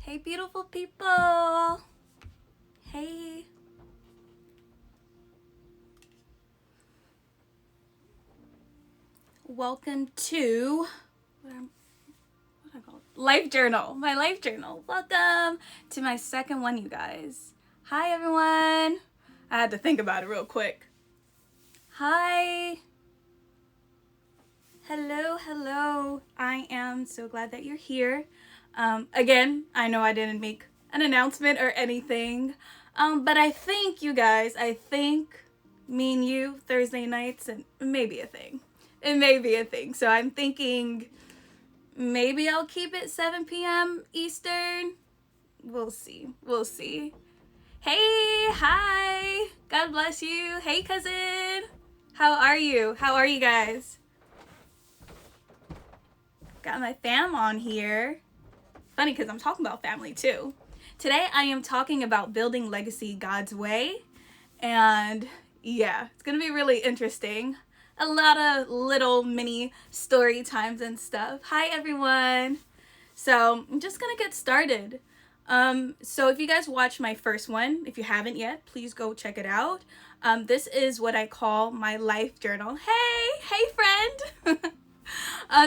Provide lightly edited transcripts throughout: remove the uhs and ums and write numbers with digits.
Hey, beautiful people. Hey. Welcome to what I call it? Life journal. My life journal. Welcome to my second one, you guys. Hi, everyone. I had to think about it real quick. Hi. Hello. I am so glad that you're here. Again, I know I didn't make an announcement or anything, but I think you guys, me and you Thursday nights, and it may be a thing. It may be a thing. So I'm thinking maybe I'll keep it 7 p.m. Eastern. We'll see. Hey, hi. God bless you. Hey, cousin. How are you? How are you guys? Got my fam on here. Funny because I'm talking about family too. Today I am talking about building legacy God's way. And yeah, it's going to be really interesting. A lot of little mini story times and stuff. Hi, everyone. So I'm just going to get started. So if you guys watched my first one, if you haven't yet, please go check it out. This is what I call my life journal. Hey, friend.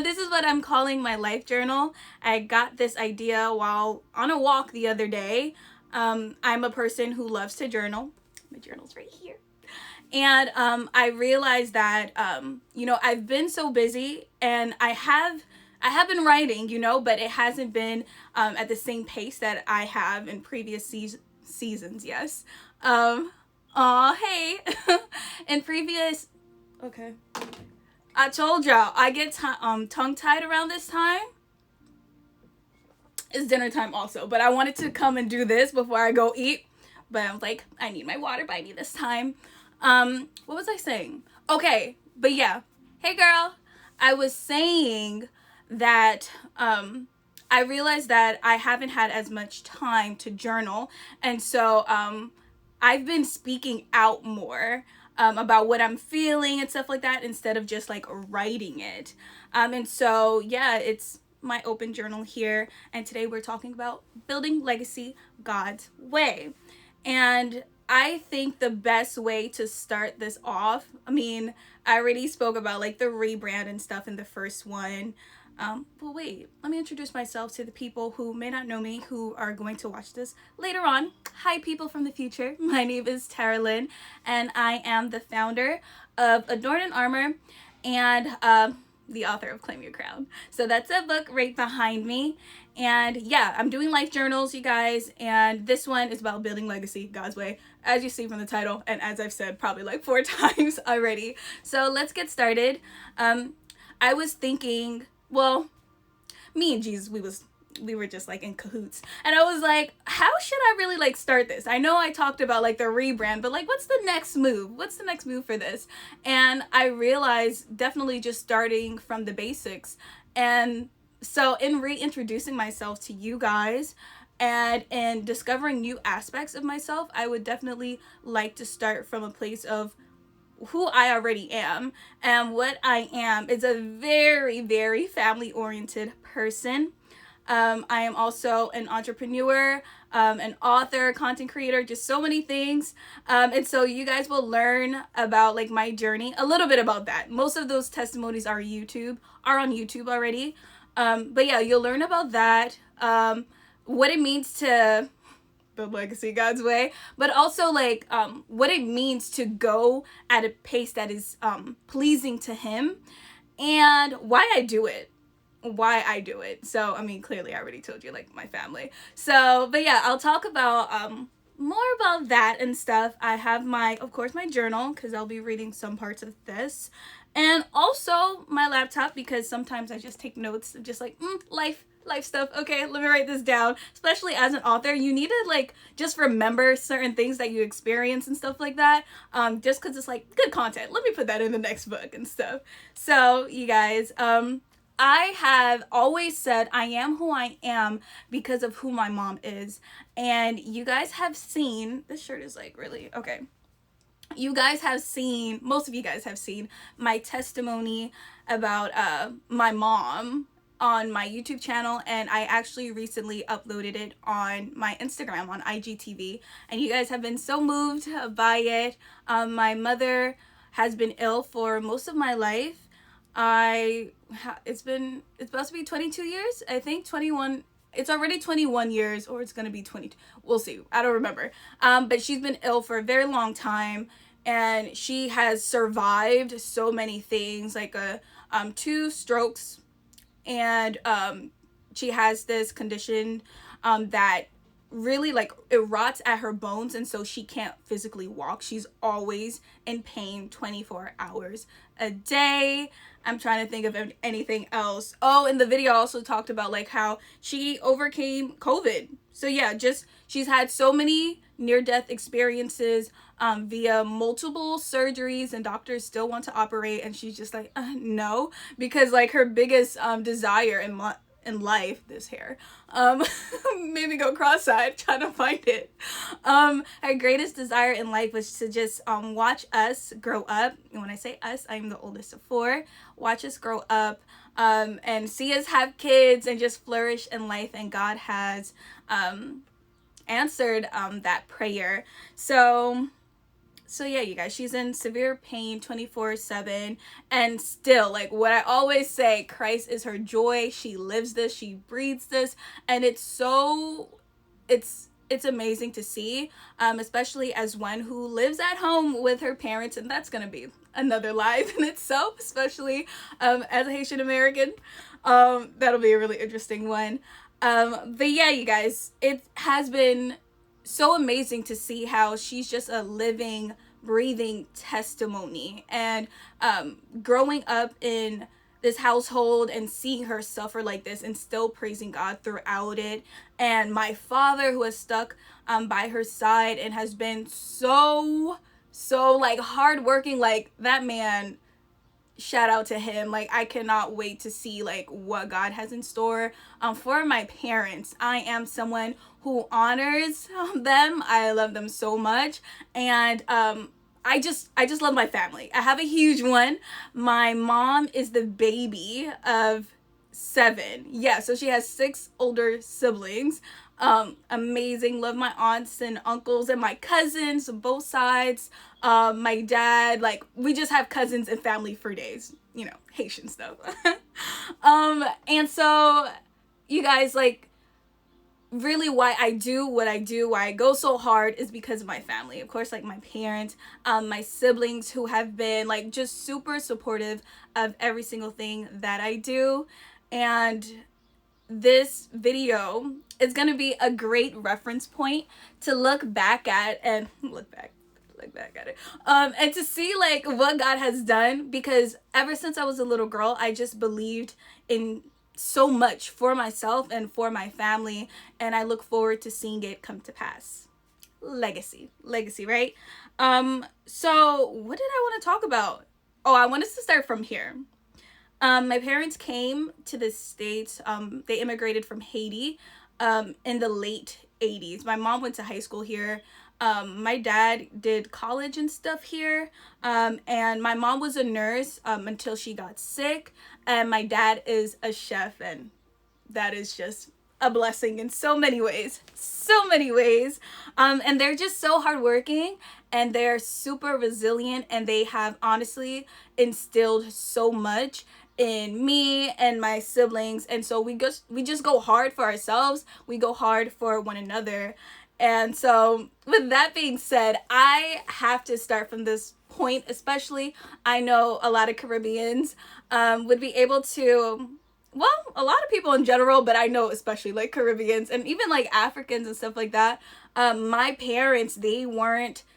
This is what I'm calling my life journal. I got this idea while on a walk the other day. I'm a person who loves to journal. My journal's right here. And I realized that, I've been so busy and I have been writing, but it hasn't been at the same pace that I have in previous seasons, yes. Hey. In previous... Okay. I told y'all, I get tongue-tied around this time. It's dinner time also, but I wanted to come and do this before I go eat. But I was like, I need my water by me this time. What was I saying? Okay, but yeah. Hey, girl. I was saying that I realized that I haven't had as much time to journal. And so I've been speaking out more. About what I'm feeling and stuff like that instead of just like writing it. And so, yeah, it's my open journal here. And today we're talking about building legacy God's way. And I think the best way to start this off, I already spoke about like the rebrand and stuff in the first one. But wait, let me introduce myself to the people who may not know me, who are going to watch this later on. Hi, people from the future. My name is Tarah-Lynn, and I am the founder of Adorned and the author of Claim Your Crown. So that's a book right behind me. And yeah, I'm doing life journals, you guys. And this one is about building legacy God's way, as you see from the title. And as I've said probably like 4 times already. So let's get started. I was thinking... Well, me and Jesus, we were just like in cahoots. And I was like, how should I really like start this? I know I talked about like the rebrand, but like what's the next move? What's the next move for this? And I realized definitely just starting from the basics. And so in reintroducing myself to you guys and in discovering new aspects of myself, I would definitely like to start from a place of who I already am. And what I am is a very, very family-oriented person. I am also an entrepreneur, an author, content creator, just so many things. And so you guys will learn about like my journey, a little bit about that. Most of those testimonies are on YouTube already. But yeah, you'll learn about that, what it means to build legacy God's way, but also like what it means to go at a pace that is pleasing to Him, and why I do it. So clearly I already told you like my family. So but yeah, I'll talk about more about that and stuff. I have of course my journal, because I'll be reading some parts of this, and also my laptop, because sometimes I just take notes of just like life stuff. Okay, let me write this down. Especially as an author, you need to like just remember certain things that you experience and stuff like that, just because it's like good content. Let me put that in the next book and stuff. So you guys, I have always said I am who I am because of who my mom is. And you guys have seen, this shirt is like really okay, most of you guys have seen my testimony about my mom on my YouTube channel, and I actually recently uploaded it on my Instagram on IGTV, and you guys have been so moved by it. My mother has been ill for most of my life. It's supposed to be 22 years, I think 21. It's already 21 years, or it's gonna be 22. We'll see. I don't remember. But she's been ill for a very long time, and she has survived so many things, like 2 strokes, and she has this condition that really, like, it rots at her bones, and so she can't physically walk. She's always in pain 24 hours a day. I'm trying to think of anything else. Oh, and the video also talked about like how she overcame COVID. So yeah, just she's had so many near-death experiences via multiple surgeries, and doctors still want to operate, and she's just like no, because like her biggest desire in life, this hair made me go cross-eyed trying to find it. Her greatest desire in life was to just watch us grow up. And when I say us, I'm the oldest of 4. Watch us grow up and see us have kids and just flourish in life, and God has answered that prayer. So yeah, you guys, she's in severe pain 24/7, and still, like what I always say, Christ is her joy. She lives this, she breathes this, and it's amazing to see, especially as one who lives at home with her parents, and that's gonna be another life in itself, especially as a Haitian American. That'll be a really interesting one. But yeah, you guys, it has been so amazing to see how she's just a living, breathing testimony, and growing up in this household and seeing her suffer like this and still praising God throughout it, and my father, who has stuck by her side and has been so like hardworking. Like, that man, shout out to him. Like, I cannot wait to see like what God has in store for my parents. I am someone who honors them. I love them so much, and I just love my family. I have a huge one. My mom is the baby of 7. Yeah, so she has 6 older siblings. Amazing. Love my aunts and uncles and my cousins on both sides. My dad, like, we just have cousins and family for days, you know, Haitian stuff. And so you guys, like, really why I do what I do, why I go so hard, is because of my family. Of course, like my parents, my siblings, who have been like just super supportive of every single thing that I do. And this video is going to be a great reference point to look back at and look back at it, and to see like what God has done, because ever since I was a little girl, I just believed in so much for myself and for my family, and I look forward to seeing it come to pass. Legacy, right? So what did I want to talk about? Oh, I wanted to start from here. My parents came to the States. They immigrated from Haiti in the late 80s. My mom went to high school here. My dad did college and stuff here. And my mom was a nurse until she got sick. And my dad is a chef, and that is just a blessing in so many ways. And they're just so hardworking, and they're super resilient, and they have honestly instilled so much in me and my siblings. And so we just go hard for ourselves. We go hard for one another. And so with that being said, I have to start from this point, especially I know a lot of Caribbeans would be able to, well, a lot of people in general, but I know especially like Caribbeans and even like Africans and stuff like that. My parents, they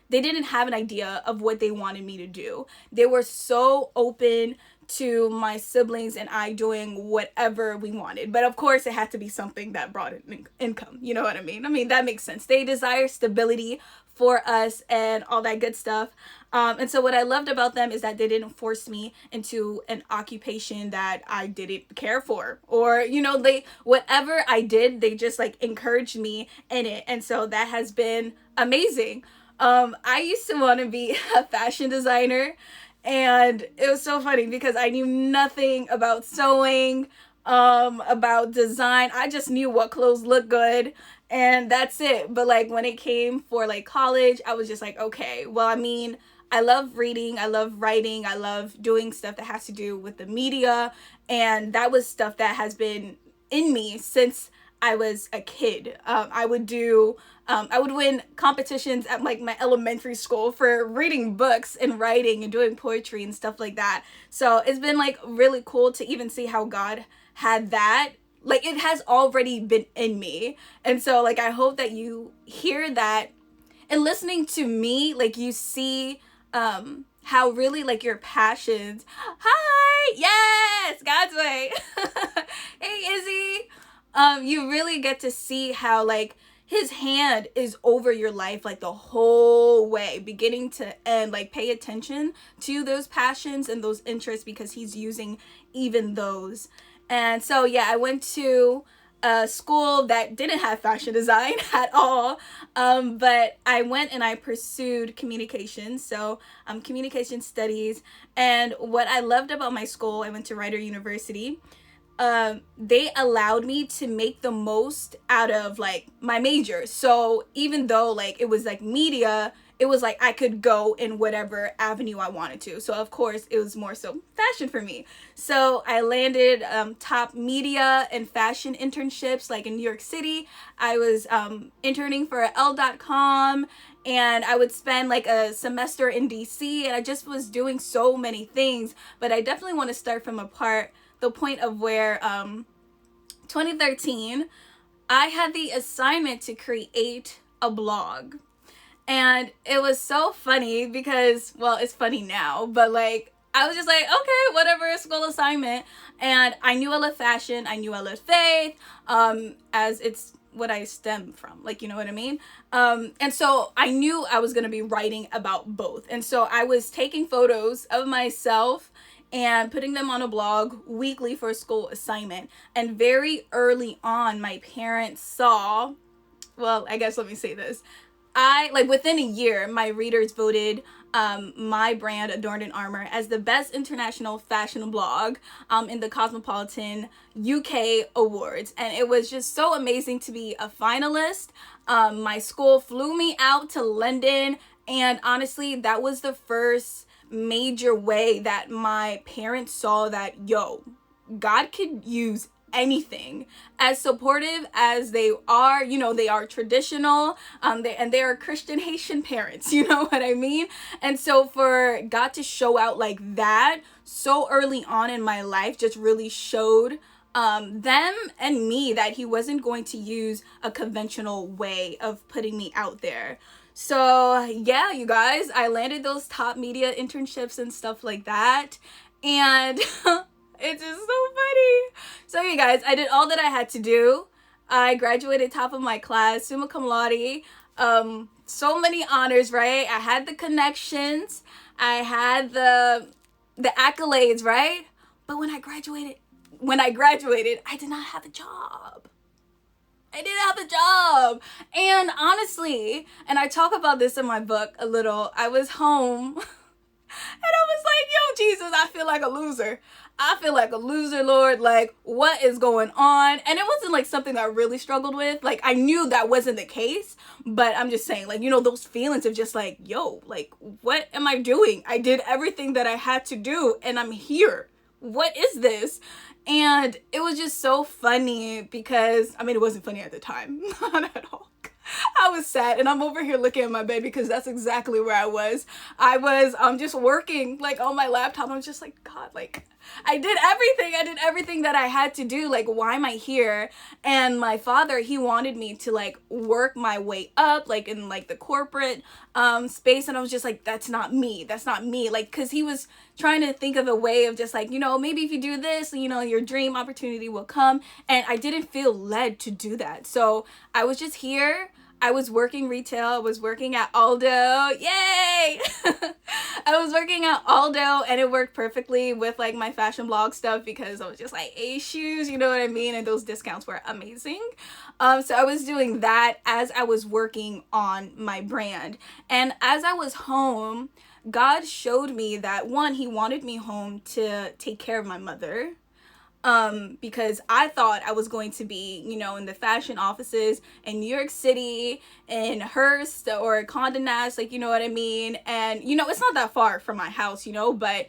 didn't have an idea of what they wanted me to do. They were so open to my siblings and I doing whatever we wanted. But of course, it had to be something that brought in income. You know what I mean? I mean, that makes sense. They desire stability for us and all that good stuff. And so what I loved about them is that they didn't force me into an occupation that I didn't care for, or, you know, whatever I did, they just like encouraged me in it. And so that has been amazing. I used to want to be a fashion designer, and it was so funny because I knew nothing about sewing. about design. I just knew what clothes looked good and that's it. But like when it came for like college, I was just like, okay, well, I mean, I love reading, I love writing, I love doing stuff that has to do with the media. And that was stuff that has been in me since I was a kid. I would win competitions at like my elementary school for reading books and writing and doing poetry and stuff like that. So it's been like really cool to even see how God had that. Like it has already been in me. And so like I hope that you hear that and listening to me, like you see how really like your passions. Hi, yes, God's way. Hey, Izzy. You really get to see how like his hand is over your life like the whole way, beginning to end. Like pay attention to those passions and those interests because he's using even those. And so yeah, I went to a school that didn't have fashion design at all, but I went and I pursued communication, so communication studies. And what I loved about my school, I went to Rider University, they allowed me to make the most out of like my major. So even though like it was like media, it was like I could go in whatever avenue I wanted to. So of course it was more so fashion for me. So I landed top media and fashion internships like in New York City. I was interning for Elle.com, and I would spend like a semester in DC, and I just was doing so many things. But I definitely want to start from the point of where 2013 I had the assignment to create a blog. And it was so funny because, well, it's funny now, but like I was just like, okay, whatever, school assignment. And I knew I loved fashion, I knew I loved faith, as it's what I stem from, like, you know what I mean? And so I knew I was gonna be writing about both. And so I was taking photos of myself and putting them on a blog weekly for a school assignment. And very early on, my parents saw, well, I guess let me say this. Within a year, my readers voted my brand, Adorned in Armor, as the best international fashion blog in the Cosmopolitan UK Awards. And it was just so amazing to be a finalist. My school flew me out to London. And honestly, that was the first major way that my parents saw that, yo, God could use anything. As supportive as they are, you know, they are traditional, they are Christian Haitian parents, you know what I mean? And so for God to show out like that so early on in my life just really showed them and me that he wasn't going to use a conventional way of putting me out there. So yeah, you guys, I landed those top media internships and stuff like that, and it's just so funny. So you guys, I did all that I had to do. I graduated top of my class, summa cum laude. So many honors, right? I had the connections. I had the accolades, right? But when I graduated, I did not have a job. I didn't have a job. And honestly, and I talk about this in my book a little, I was home and I was like, yo, Jesus, I feel like a loser. I feel like a loser, Lord. Like, what is going on? And it wasn't like something that I really struggled with. Like, I knew that wasn't the case, but I'm just saying, like, you know, those feelings of just like, yo, like, what am I doing? I did everything that I had to do and I'm here. What is this? And it was just so funny because, I mean, it wasn't funny at the time, not at all. I was sad, and I'm over here looking at my bed because that's exactly where I was. I was just working like on my laptop. I was just like, God, like I did everything that I had to do. Like, why am I here? And my father, he wanted me to like work my way up, like in like the corporate space. And I was just like, that's not me. Like, cause he was trying to think of a way of just like, you know, maybe if you do this, you know, your dream opportunity will come. And I didn't feel led to do that. So I was just here. I was working retail. I was working at Aldo. Yay! I was working at Aldo, and it worked perfectly with like my fashion blog stuff because I was just like shoes, you know what I mean? And those discounts were amazing. So I was doing that as I was working on my brand. And as I was home, God showed me that one, he wanted me home to take care of my mother. because I thought I was going to be, you know, in the fashion offices in New York City, in Hearst or Condé Nast, like, you know what I mean? And, you know, it's not that far from my house, you know, but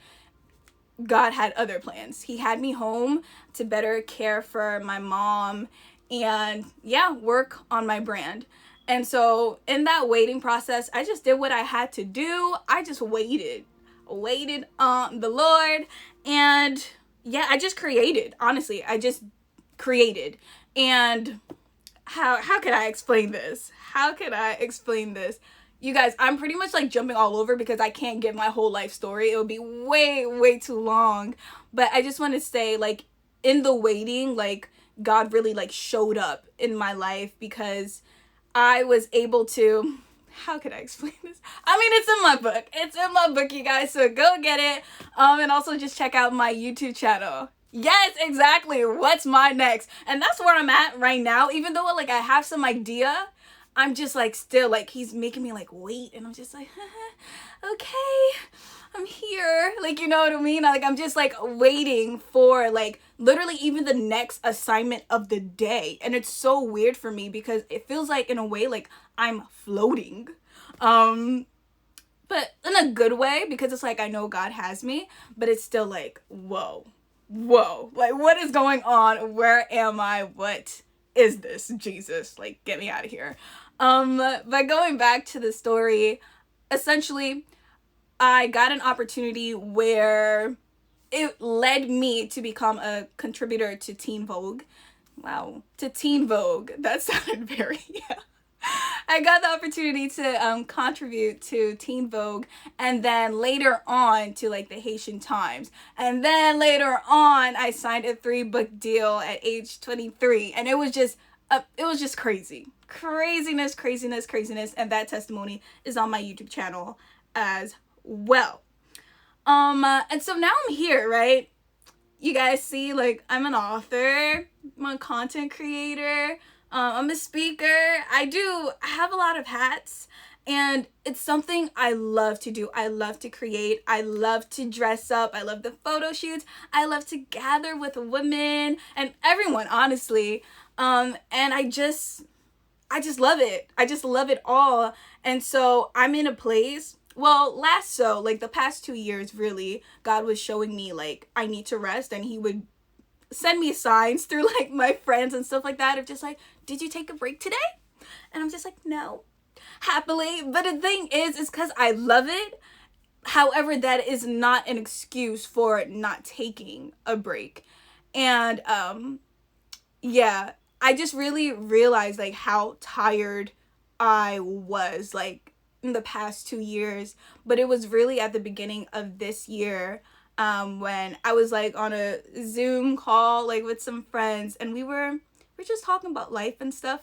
God had other plans. He had me home to better care for my mom and, yeah, work on my brand. And so in that waiting process, I just did what I had to do. I just waited on the Lord, and yeah, I just created. Honestly, I just created. And how could I explain this? How could I explain this? You guys, I'm pretty much like jumping all over because I can't give my whole life story. It would be way too long. But I just want to say, like, in the waiting, like, God really like showed up in my life because I was able to, how could I explain this? I mean, it's in my book. It's in my book, you guys. So go get it. And also just check out my YouTube channel. Yes, exactly. What's my next? And that's where I'm at right now. Even though like I have some idea, I'm just like still like he's making me like wait, and I'm just like, okay, I'm here. Like, you know what I mean? Like, I'm just like waiting for like literally even the next assignment of the day. And it's so weird for me because it feels like in a way like I'm floating. But in a good way, because it's like I know God has me, but it's still like, whoa, like what is going on? Where am I? What is this? Jesus, like get me out of here. But going back to the story, essentially I got an opportunity where it led me to become a contributor to Teen Vogue. Wow, to Teen Vogue. That sounded very, yeah. I got the opportunity to contribute to Teen Vogue, and then later on to like the Haitian Times, and then later on I signed a 3-book deal at age 23, and it was just crazy, craziness, and that testimony is on my YouTube channel as well. And so now I'm here, right? You guys see, like, I'm an author, I'm a content creator, I'm a speaker. I have a lot of hats, and it's something I love to do. I love to create. I love to dress up. I love the photo shoots. I love to gather with women and everyone, honestly. And I just love it. I just love it all. And so I'm in a place, well, like the past 2 years, really, God was showing me like I need to rest, and he would send me signs through like my friends and stuff like that of just like, did you take a break today? And I'm just like, no, happily. But the thing is because I love it. However, that is not an excuse for not taking a break. And yeah, I just really realized like how tired I was like in the past 2 years. But it was really at the beginning of this year, when I was like on a Zoom call like with some friends, and we're just talking about life and stuff.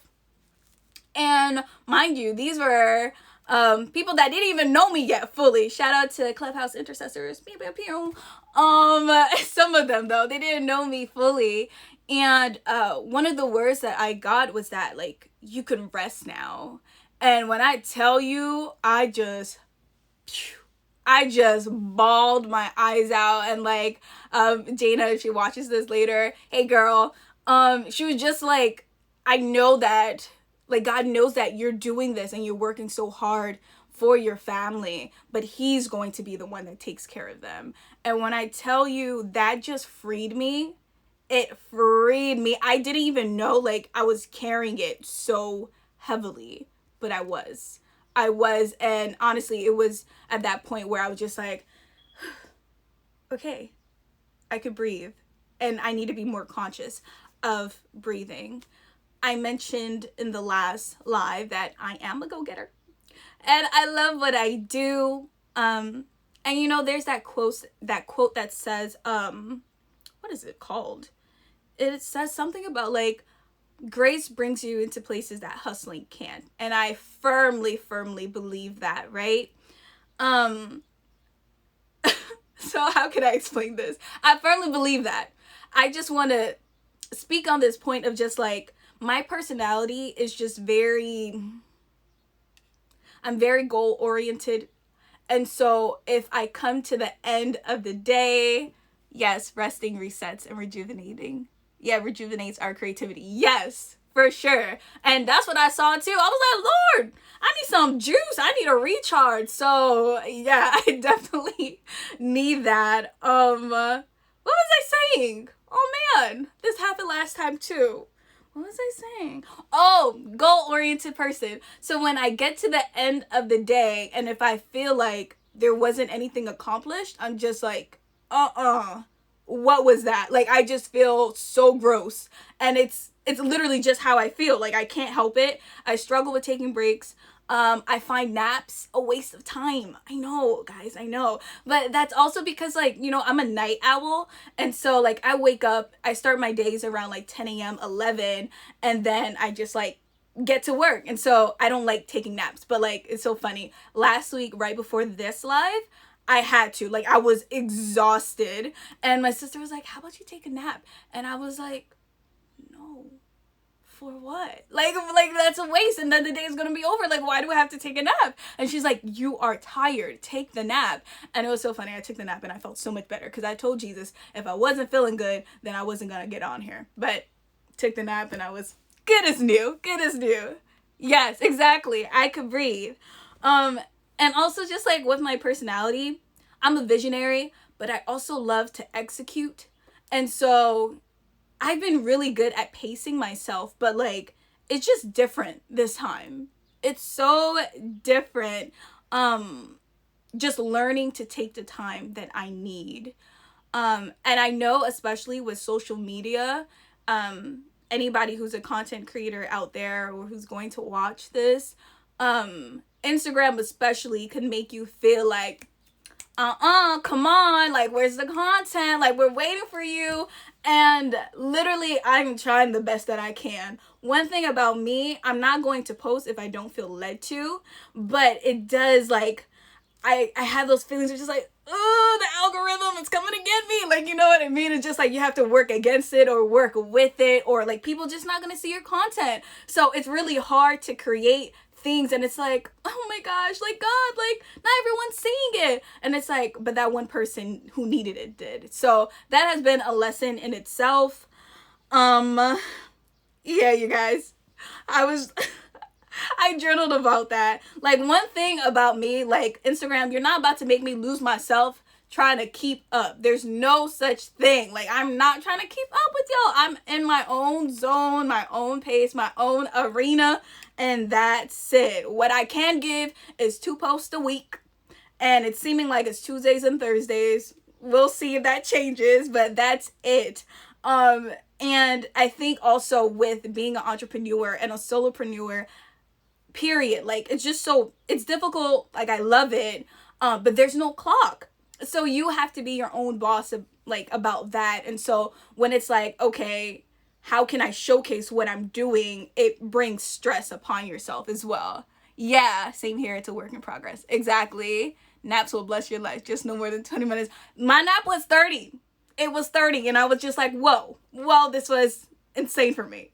And mind you, these were people that didn't even know me yet fully. Shout out to Clubhouse intercessors. Some of them though, they didn't know me fully. And one of the words that I got was that like, you can rest now. And when I tell you, I just bawled my eyes out. And like, Dana, if she watches this later, hey girl, she was just like, I know that like God knows that you're doing this and you're working so hard for your family, but he's going to be the one that takes care of them. And when I tell you, that just freed me. It freed me. I didn't even know like I was carrying it so heavily, but I was. And honestly, it was at that point where I was just like, okay, I could breathe, and I need to be more conscious of breathing. I mentioned in the last live that I am a go-getter, and I love what I do. And you know, there's that quote that says, what is it called? It says something about like, grace brings you into places that hustling can't. And I firmly believe that, right? So how can I explain this? I firmly believe that. I just want to speak on this point of just like, my personality is just I'm very goal oriented. And so if I come to the end of the day, Yes, resting resets and rejuvenating. Yeah, rejuvenates our creativity. Yes, for sure. And that's what I saw too. I was like, Lord, I need some juice. I need a recharge. So yeah, I definitely need that. What was I saying? Oh man, this happened last time too. What was I saying? Oh, goal-oriented person. So when I get to the end of the day and if I feel like there wasn't anything accomplished, I'm just like, what was that? Like, I just feel so gross. And it's literally just how I feel. Like, I can't help it. I struggle with taking breaks. I find naps a waste of time. I know, guys, I know. But that's also because, like, you know, I'm a night owl. And so, like, I wake up, I start my days around, like, 10 a.m., 11, and then I just, like, get to work. And so I don't like taking naps. But, like, it's so funny. Last week, right before this live, I had to. Like, I was exhausted. And my sister was like, how about you take a nap? And I was like, no. For what? Like that's a waste, and then the day is gonna be over. Like, why do I have to take a nap? And she's like, you are tired, take the nap. And it was so funny. I took the nap and I felt so much better because I told Jesus if I wasn't feeling good, then I wasn't gonna get on here. But took the nap and I was good as new. Yes, exactly. I could breathe. And also just like with my personality, I'm a visionary, but I also love to execute. And so I've been really good at pacing myself, but like, it's just different this time. It's so different. Just learning to take the time that I need. And I know, especially with social media, anybody who's a content creator out there or who's going to watch this, Instagram especially can make you feel like, come on, like, where's the content? Like, we're waiting for you. And literally, I'm trying the best that I can. One thing about me, I'm not going to post if I don't feel led to, but it does, like, I have those feelings of just like, oh, the algorithm is coming to get me. Like, you know what I mean? It's just like you have to work against it or work with it, or like people just not going to see your content. So it's really hard to create things, and it's like, oh my gosh, like, God, like, not everyone's seeing it. And it's like, but that one person who needed it did. So that has been a lesson in itself. Yeah, you guys, I journaled about that. Like, one thing about me, like, Instagram, you're not about to make me lose myself trying to keep up. There's no such thing. Like, I'm not trying to keep up with y'all. I'm in my own zone, my own pace, my own arena, and that's it. What I can give is 2 posts a week, and it's seeming like it's Tuesdays and Thursdays. We'll see if that changes, but that's it. And I think also with being an entrepreneur and a solopreneur, period, like, it's just so, it's difficult. Like, I love it, but there's no clock. So you have to be your own boss, like, about that. And so when it's like, okay, how can I showcase what I'm doing? It brings stress upon yourself as well. Yeah, same here. It's a work in progress. Exactly. Naps will bless your life. Just no more than 20 minutes. My nap was 30. It was 30. And I was just like, whoa. Well, this was insane for me.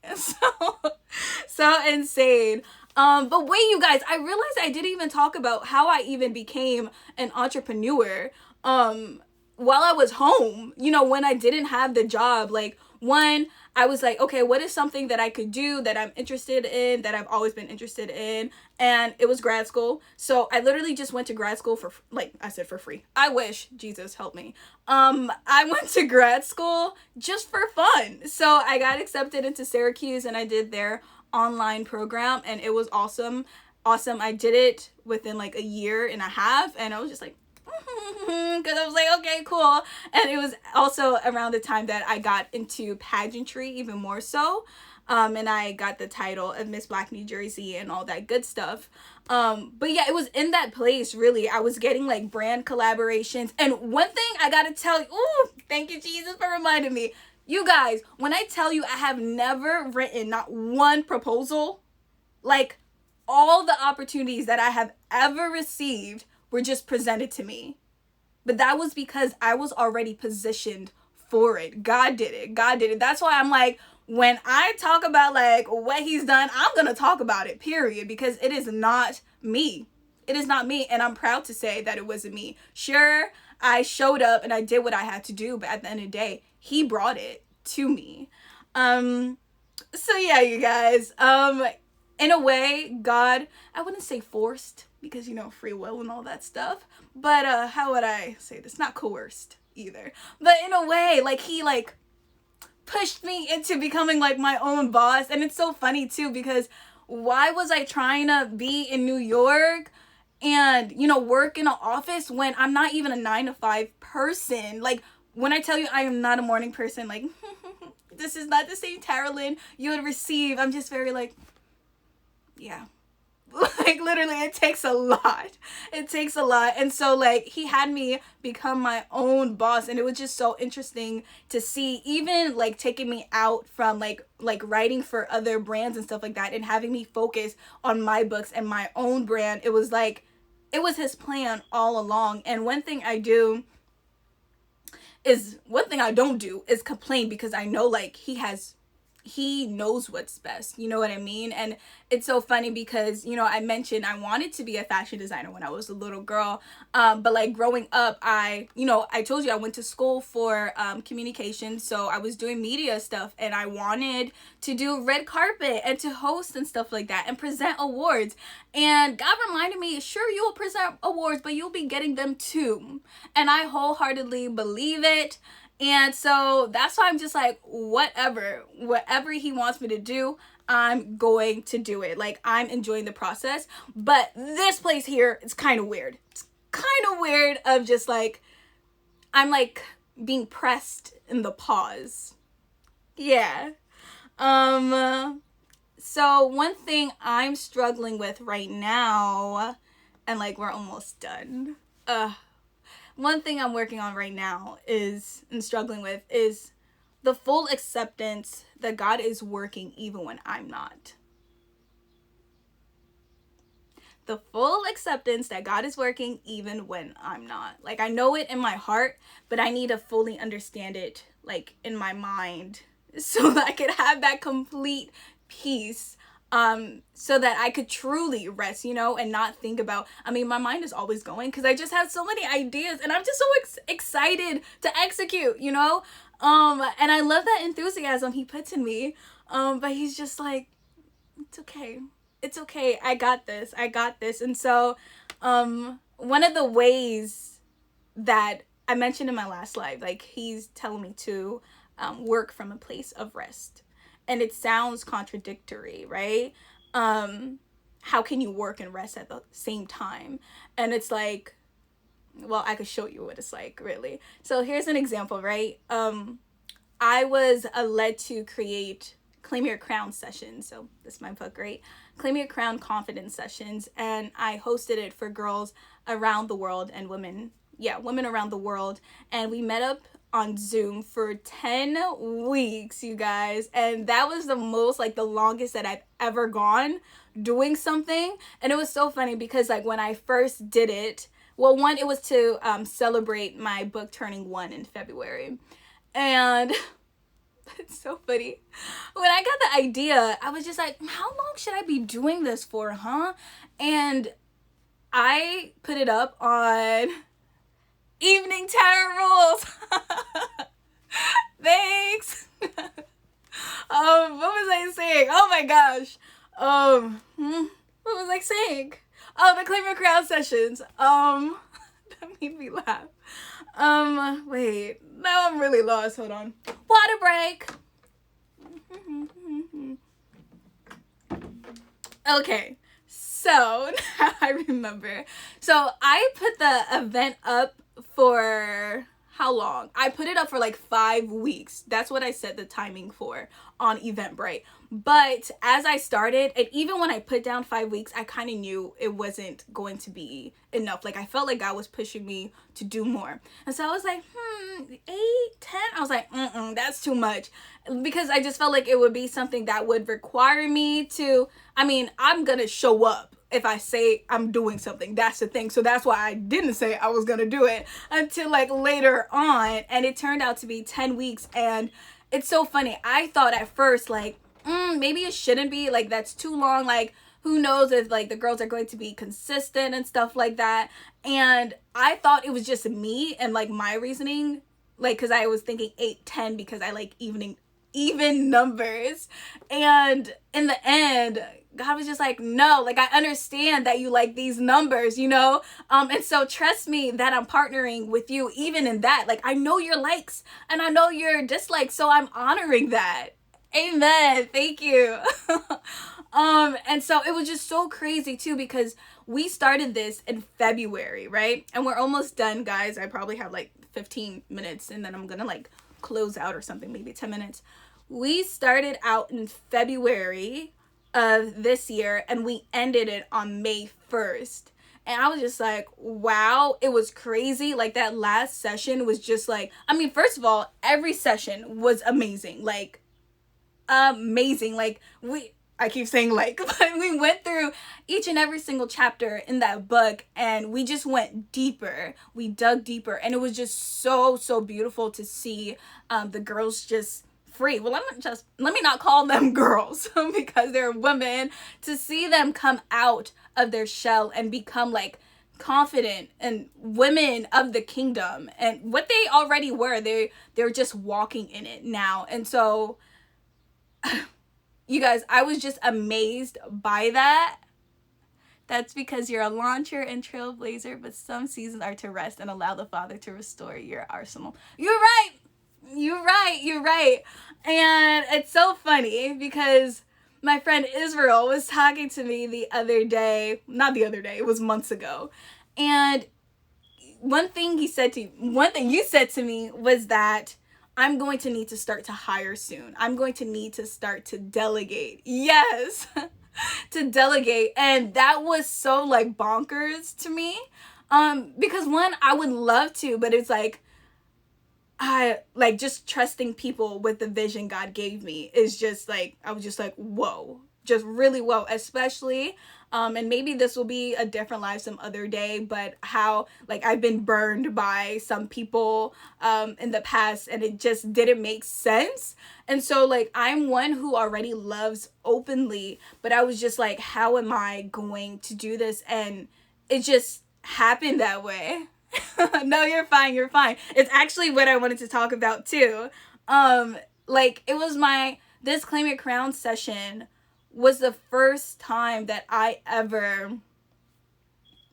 So insane. But wait, you guys, I realized I didn't even talk about how I even became an entrepreneur. While I was home, you know, when I didn't have the job, like, one, I was like, okay, what is something that I could do that I'm interested in, that I've always been interested in? And it was grad school. So I literally just went to grad school for, like I said, for free. I wish, Jesus help me. I went to grad school just for fun. So I got accepted into Syracuse and I did their online program, and it was awesome. I did it within like a year and a half, and I was just like, because I was like, okay, cool. And it was also around the time that I got into pageantry even more so, and I got the title of Miss Black New Jersey and all that good stuff. But yeah, it was in that place, really. I was getting like brand collaborations, and one thing I gotta tell you, ooh, thank you, Jesus, for reminding me. You guys, when I tell you I have never written not one proposal, like, all the opportunities that I have ever received were just presented to me. But that was because I was already positioned for it. God did it. That's why I'm like, when I talk about like what he's done, I'm going to talk about it, period, because it is not me. It is not me, and I'm proud to say that it wasn't me. Sure, I showed up and I did what I had to do, but at the end of the day, he brought it to me. So yeah, you guys, in a way, God, I wouldn't say forced, because, you know, free will and all that stuff, but how would I say this? Not coerced either, but in a way, like, he like pushed me into becoming like my own boss. And it's so funny too, because why was I trying to be in New York and, you know, work in an office when I'm not even a 9 to 5 person? Like, when I tell you I am not a morning person, like, this is not the same Tarah-Lynn you would receive. I'm just very like, yeah. Like, literally, it takes a lot. It takes a lot. And so, like, he had me become my own boss, and it was just so interesting to see, even like taking me out from like writing for other brands and stuff like that, and having me focus on my books and my own brand. It was like, it was his plan all along. And one thing I don't do is complain, because I know, like, he knows what's best, you know what I mean? And it's so funny because, you know, I mentioned I wanted to be a fashion designer when I was a little girl, but like growing up, I told you I went to school for communication, so I was doing media stuff, and I wanted to do red carpet and to host and stuff like that and present awards. And God reminded me, sure, you will present awards, but you'll be getting them too. And I wholeheartedly believe it. And so that's why I'm just like, whatever he wants me to do, I'm going to do it. Like, I'm enjoying the process. But this place here, it's kind of weird. It's kind of weird of just like, I'm like being pressed in the pause. Yeah. So one thing I'm struggling with right now, and like, we're almost done. One thing I'm working on right now and struggling with is the full acceptance that God is working even when I'm not. The full acceptance that God is working even when I'm not. Like, I know it in my heart, but I need to fully understand it, like, in my mind, so that I could have that complete peace. So that I could truly rest, you know, and not think about, I mean, my mind is always going, because I just have so many ideas, and I'm just so excited to execute, you know, and I love that enthusiasm he puts in me, but he's just like, it's okay, I got this, and so, one of the ways that I mentioned in my last live, like, he's telling me to, work from a place of rest. And it sounds contradictory, right? How can you work and rest at the same time? And it's like, well, I could show you what it's like, really. So here's an example, right? I was led to create Claim Your Crown sessions. So this is my book, right? Claim Your Crown confidence sessions. And I hosted it for girls around the world and women around the world. And we met up on Zoom for 10 weeks, you guys. And that was the most, like, the longest that I've ever gone doing something. And it was so funny because, like, when I first did it, well, one, it was to celebrate my book turning 1 in February. And it's so funny. When I got the idea, I was just like, how long should I be doing this for, huh? And I put it up on Evening Tarot Rules. Thanks. What was I saying? Oh my gosh. What was I saying? Oh, the Claim Your Crown sessions. That made me laugh. Wait. Now I'm really lost. Hold on. Water break. Okay. So, now I remember. So, I put the event up for how long? I put it up for like 5 weeks. That's what I set the timing for on Eventbrite. But as I started, and even when I put down 5 weeks, I kind of knew it wasn't going to be enough. Like, I felt like God was pushing me to do more. And so I was like, 8, 10? I was like, that's too much. Because I just felt like it would be something that would require me to, I mean, I'm going to show up if I say I'm doing something. That's the thing. So that's why I didn't say I was going to do it until like later on. And it turned out to be 10 weeks. And it's so funny. I thought at first, like, maybe it shouldn't be, like, that's too long. Like, who knows if like the girls are going to be consistent and stuff like that. And I thought it was just me and like my reasoning, like because I was thinking 8, 10 because I like even numbers. And in the end, God was just like, no, like I understand that you like these numbers, you know? And so trust me that I'm partnering with you even in that. Like I know your likes and I know your dislikes, so I'm honoring that. Amen. Thank you. And so it was just so crazy too, because we started this in February, right? And we're almost done, guys. I probably have like 15 minutes and then I'm gonna like close out or something, maybe 10 minutes. We started out in February of this year and we ended it on May 1st. And I was just like, wow, it was crazy. Like that last session was just like, I mean, first of all, every session was amazing. Like amazing. Like I keep saying like, but we went through each and every single chapter in that book and we just went deeper. We dug deeper and it was just so, so beautiful to see the girls just free. Well, let me not call them girls because they're women. To see them come out of their shell and become like confident and women of the kingdom and what they already were. They're just walking in it now. And so you guys, I was just amazed by that. That's because you're a launcher and trailblazer, but some seasons are to rest and allow the Father to restore your arsenal. You're right. And it's so funny because my friend Israel was talking to me the other day. Not the other day, it was months ago. And one thing you said to me was that I'm going to need to start to hire soon. I'm going to need to start to delegate. Yes, to delegate. And that was so like bonkers to me. Because one, I would love to, but it's like, I like just trusting people with the vision God gave me is just like, I was just like, whoa, just really whoa, especially, and maybe this will be a different live some other day, but how like I've been burned by some people, in the past and it just didn't make sense. And so like, I'm one who already loves openly, but I was just like, how am I going to do this? And it just happened that way. No, you're fine. It's actually what I wanted to talk about too. Like it was this Claim Your Crown session was the first time that I ever,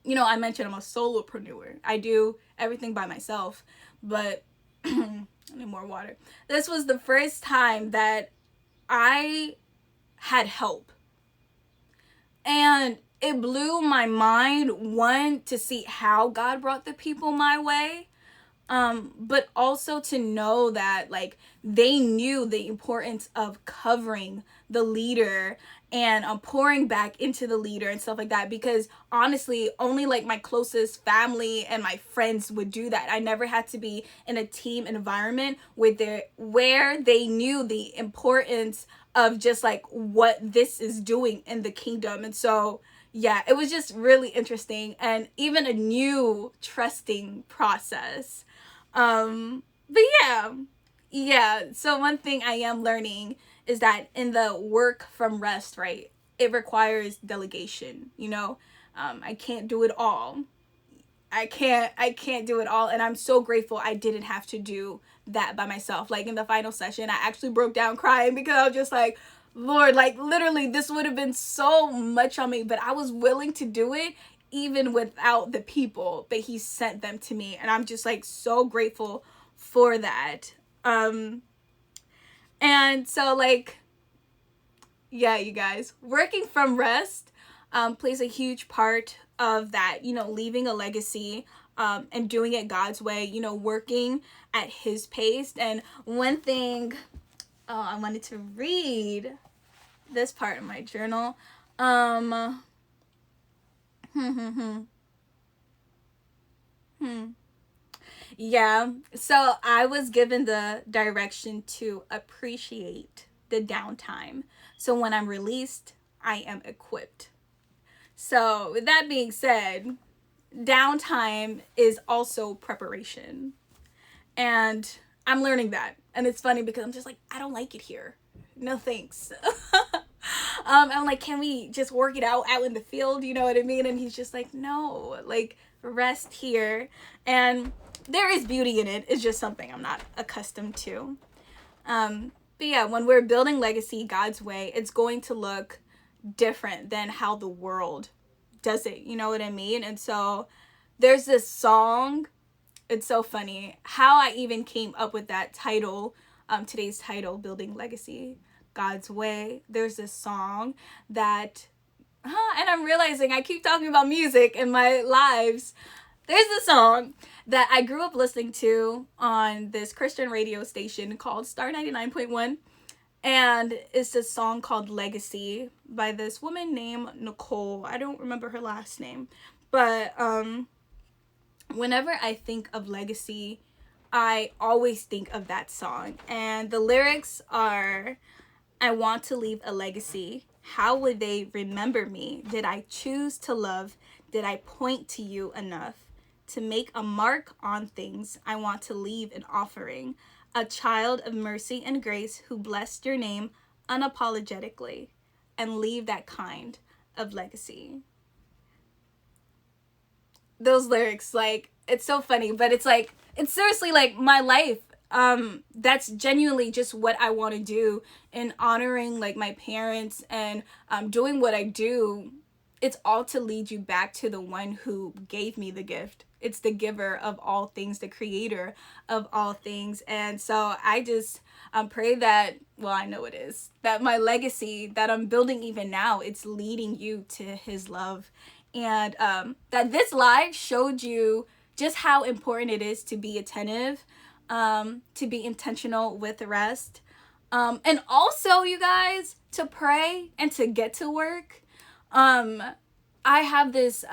I mentioned I'm a solopreneur. I do everything by myself, but I need more water. This was the first time that I had help. And it blew my mind, one, to see how God brought the people my way, but also to know that like they knew the importance of covering the leader and pouring back into the leader and stuff like that, because honestly only like my closest family and my friends would do that. I never had to be in a team environment where they knew the importance of just like what this is doing in the kingdom. And so yeah, it was just really interesting and even a new trusting process. But yeah. So one thing I am learning is that in the work from rest, right, it requires delegation. I can't do it all. I can't do it all. And I'm so grateful I didn't have to do that by myself. Like in the final session, I actually broke down crying because I was just like, Lord, like literally this would have been so much on me, but I was willing to do it even without the people, but he sent them to me. And I'm just like so grateful for that. And so like, yeah, you guys, working from rest plays a huge part of that, leaving a legacy, and doing it God's way, working at his pace. And one thing, I wanted to read this part of my journal. Yeah, so I was given the direction to appreciate the downtime. So when I'm released, I am equipped. So with that being said, downtime is also preparation. And I'm learning that. And it's funny because I'm just like, I don't like it here. No thanks. I'm like, can we just work it out in the field? You know what I mean? And he's just like, no, like, rest here. And there is beauty in it. It's just something I'm not accustomed to. But yeah, when we're building legacy God's way, it's going to look different than how the world does it. You know what I mean? And so there's this song. It's so funny how I even came up with that title, today's title, Building Legacy God's Way. There's this song that, and I'm realizing I keep talking about music in my lives. There's a song that I grew up listening to on this Christian radio station called Star 99.1. And it's this song called Legacy by this woman named Nicole. I don't remember her last name. But whenever I think of legacy, I always think of that song. And the lyrics are, I want to leave a legacy. How would they remember me? Did I choose to love? Did I point to you enough? To make a mark on things, I want to leave an offering. A child of mercy and grace who blessed your name unapologetically, and leave that kind of legacy. Those lyrics, like, it's so funny, but it's like, it's seriously like my life. That's genuinely just what I want to do in honoring like my parents and doing what I do. It's all to lead you back to the one who gave me the gift. It's the giver of all things, the creator of all things. And so I just pray that, well, I know it is, that my legacy that I'm building even now, it's leading you to his love. And that this live showed you just how important it is to be attentive, to be intentional with rest. And also, you guys, to pray and to get to work. I have this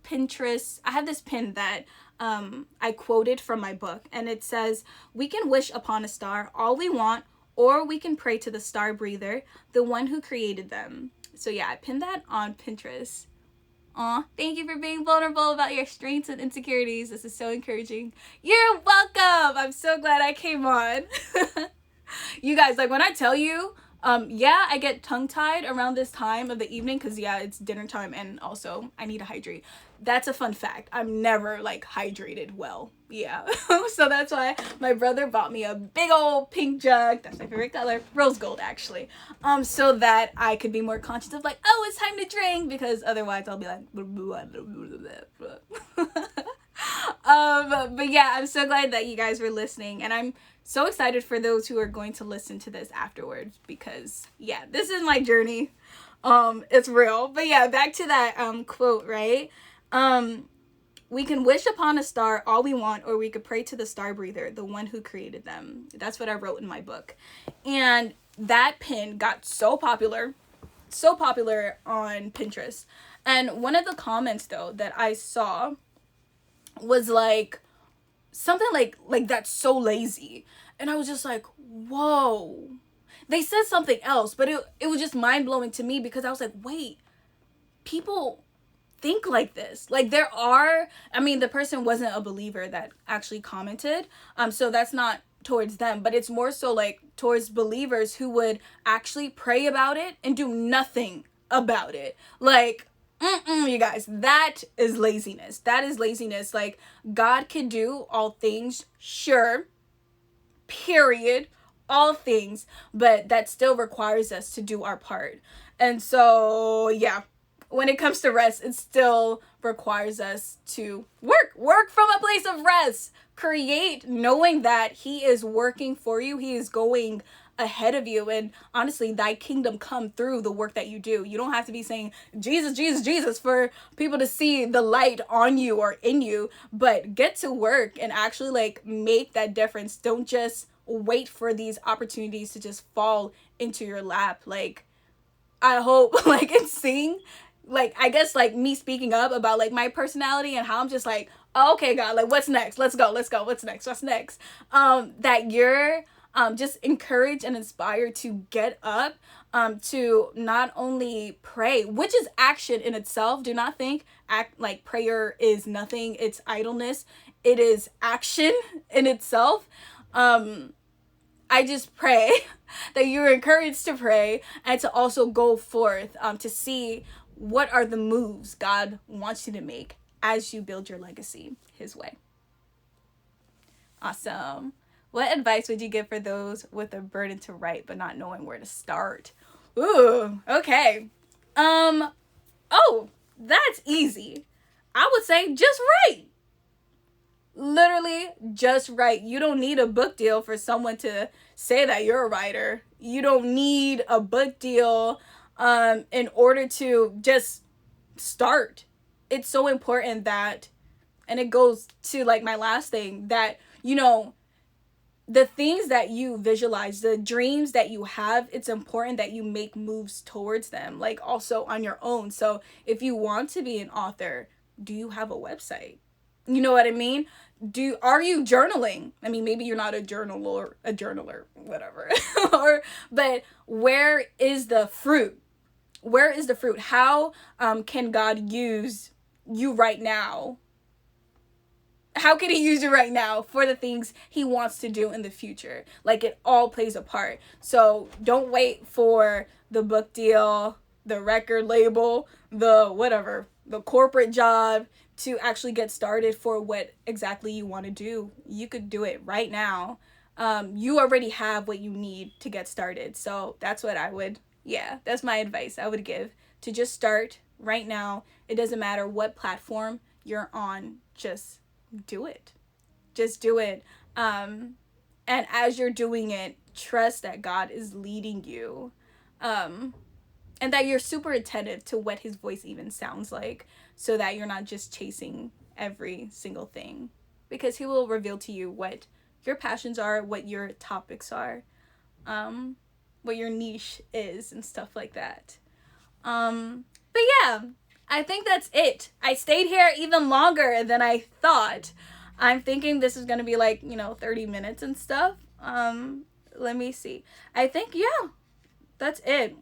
Pinterest, I have this pin that I quoted from my book, and it says, we can wish upon a star all we want, or we can pray to the star breather, the one who created them. So yeah, I pinned that on Pinterest. Aw, thank you for being vulnerable about your strengths and insecurities. This is so encouraging. You're welcome. I'm so glad I came on. You guys, like when I tell you, yeah, I get tongue-tied around this time of the evening because, yeah, it's dinner time and also I need to hydrate. That's a fun fact. I'm never, like, hydrated well. Yeah. So that's why my brother bought me a big old pink jug. That's my favorite color. Rose gold, actually. So that I could be more conscious of, like, oh, it's time to drink, because otherwise I'll be like... But yeah, I'm so glad that you guys were listening, and I'm so excited for those who are going to listen to this afterwards, because yeah, this is my journey. It's real. But yeah, back to that quote, right? We can wish upon a star all we want, or we could pray to the star breather, the one who created them. That's what I wrote in my book. And that pin got so popular on Pinterest. And one of the comments though that I saw was like something like that's so lazy. And I was just like, whoa. They said something else, but it was just mind-blowing to me, because I was like, wait, people think like this. Like there are, I mean, the person wasn't a believer that actually commented, so that's not towards them, but it's more so like towards believers who would actually pray about it and do nothing about it. Like, you guys, that is laziness. That is laziness. Like, God can do all things, sure, period, all things, but that still requires us to do our part. And so, yeah, when it comes to rest, it still requires us to work from a place of rest, create, knowing that he is working for you. He is going ahead of you, and honestly, thy kingdom come through the work that you do. You don't have to be saying Jesus, Jesus, Jesus for people to see the light on you or in you, but get to work and actually like make that difference. Don't just wait for these opportunities to just fall into your lap. Like, I hope like in seeing, like, I guess like me speaking up about like my personality and how I'm just like, oh, okay, God, like what's next? Let's go. What's next? That you're just encouraged and inspired to get up, to not only pray, which is action in itself. Do not think like prayer is nothing. It's idleness. It is action in itself. I just pray that you're encouraged to pray and to also go forth to see what are the moves God wants you to make as you build your legacy His way. Awesome. What advice would you give for those with a burden to write but not knowing where to start? Ooh, okay. Oh, that's easy. I would say just write. Literally just write. You don't need a book deal for someone to say that you're a writer. You don't need a book deal in order to just start. It's so important that, and it goes to like my last thing, that, you know, the things that you visualize, the dreams that you have, it's important that you make moves towards them, like also on your own. So if you want to be an author, do you have a website? You know what I mean? Are you journaling? I mean, maybe you're not a journaler, whatever. But where is the fruit? Where is the fruit? How can God use you right now? How can He use you right now for the things He wants to do in the future? Like, it all plays a part. So don't wait for the book deal, the record label, the whatever, the corporate job to actually get started for what exactly you want to do. You could do it right now. You already have what you need to get started. So that's what that's my advice I would give, to just start right now. It doesn't matter what platform you're on, just do it. Just do it. And as you're doing it, trust that God is leading you. And that you're super attentive to what His voice even sounds like, so that you're not just chasing every single thing, because He will reveal to you what your passions are, what your topics are, what your niche is, and stuff like that. But yeah, I think that's it. I stayed here even longer than I thought. I'm thinking this is going to be like, 30 minutes and stuff. Let me see. I think, yeah, that's it.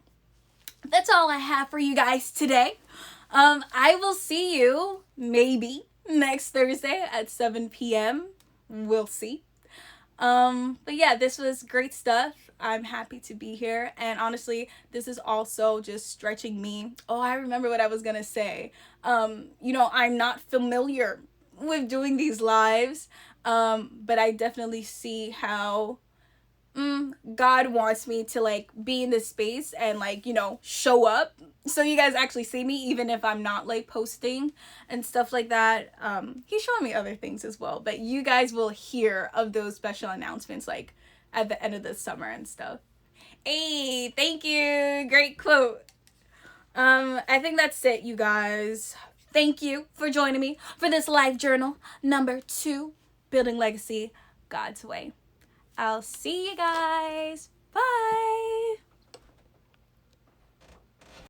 That's all I have for you guys today. I will see you maybe next Thursday at 7 p.m. We'll see. But yeah, this was great stuff. I'm happy to be here. And honestly, this is also just stretching me. Oh, I remember what I was going to say. I'm not familiar with doing these lives. But I definitely see how God wants me to like be in this space and like, show up so you guys actually see me, even if I'm not like posting and stuff like that. He's showing me other things as well, but you guys will hear of those special announcements like at the end of the summer and stuff. Hey, thank you. Great quote. I think that's it, you guys. Thank you for joining me for this life journal number 2, Building Legacy God's Way. I'll see you guys. Bye.